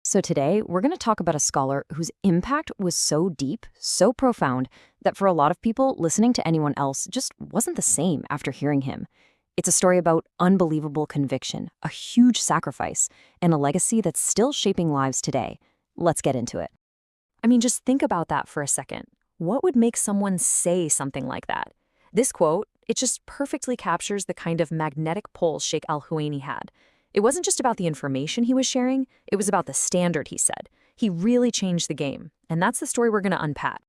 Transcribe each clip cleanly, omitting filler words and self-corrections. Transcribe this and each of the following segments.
So today, we're going to talk about a scholar whose impact was so deep, so profound, that for a lot of people, listening to anyone else just wasn't the same after hearing him. It's a story about unbelievable conviction, a huge sacrifice, and a legacy that's still shaping lives today. Let's get into it. I mean, just think about that for a second. What would make someone say something like that? This quote, it just perfectly captures the kind of magnetic pull Sheikh Al-Huwaini had. It wasn't just about the information he was sharing, it was about the standard he set. He really changed the game, and that's the story we're going to unpack.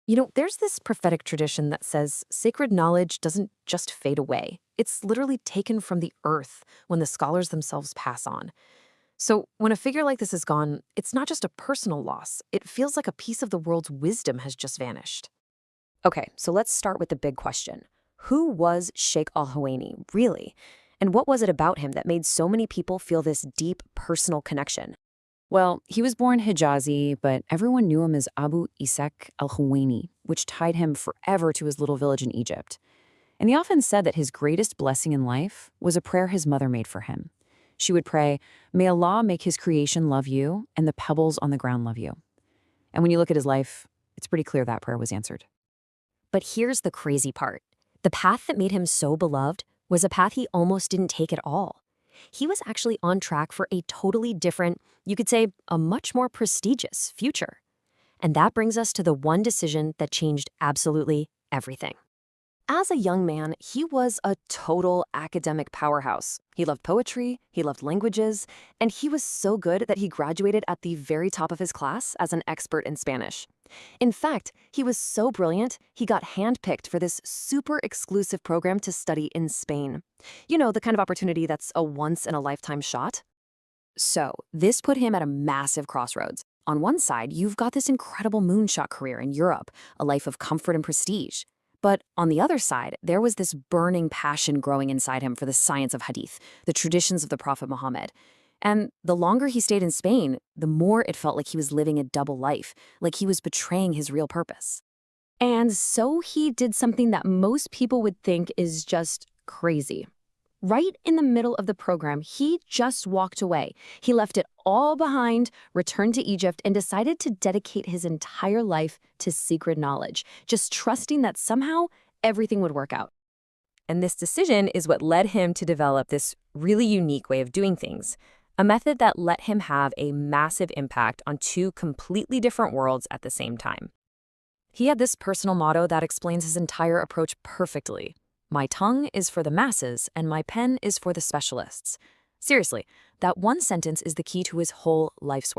There's this prophetic tradition that says sacred knowledge doesn't just fade away. It's literally taken from the earth when the scholars themselves pass on. So when a figure like this is gone, it's not just a personal loss. It feels like a piece of the world's wisdom has just vanished. Okay, so let's start with the big question. Who was Sheikh Al-Huwaini, really? And what was it about him that made so many people feel this deep personal connection? Well, he was born Hijazi, but everyone knew him as Abu Ishaq al-Huwaini, which tied him forever to his little village in Egypt. And he often said that his greatest blessing in life was a prayer his mother made for him. She would pray, "May Allah make his creation love you and the pebbles on the ground love you." And when you look at his life, it's pretty clear that prayer was answered. But here's the crazy part. The path that made him so beloved was a path he almost didn't take at all. He was actually on track for a totally different, you could say, a much more prestigious future. And that brings us to the one decision that changed absolutely everything. As a young man, he was a total academic powerhouse. He loved poetry, he loved languages, and he was so good that he graduated at the very top of his class as an expert in Spanish. In fact, he was so brilliant, he got handpicked for this super exclusive program to study in Spain. You know, the kind of opportunity that's a once-in-a-lifetime shot. So, this put him at a massive crossroads. On one side, you've got this incredible moonshot career in Europe, a life of comfort and prestige. But on the other side, there was this burning passion growing inside him for the science of hadith, the traditions of the Prophet Muhammad. And the longer he stayed in Spain, the more it felt like he was living a double life, like he was betraying his real purpose. And so he did something that most people would think is just crazy. Right in the middle of the program, he just walked away. He left it all behind, returned to Egypt, and decided to dedicate his entire life to secret knowledge, just trusting that somehow everything would work out. And this decision is what led him to develop this really unique way of doing things, a method that let him have a massive impact on two completely different worlds at the same time. He had this personal motto that explains his entire approach perfectly. My tongue is for the masses, and my pen is for the specialists. Seriously, that one sentence is the key to his whole life's work.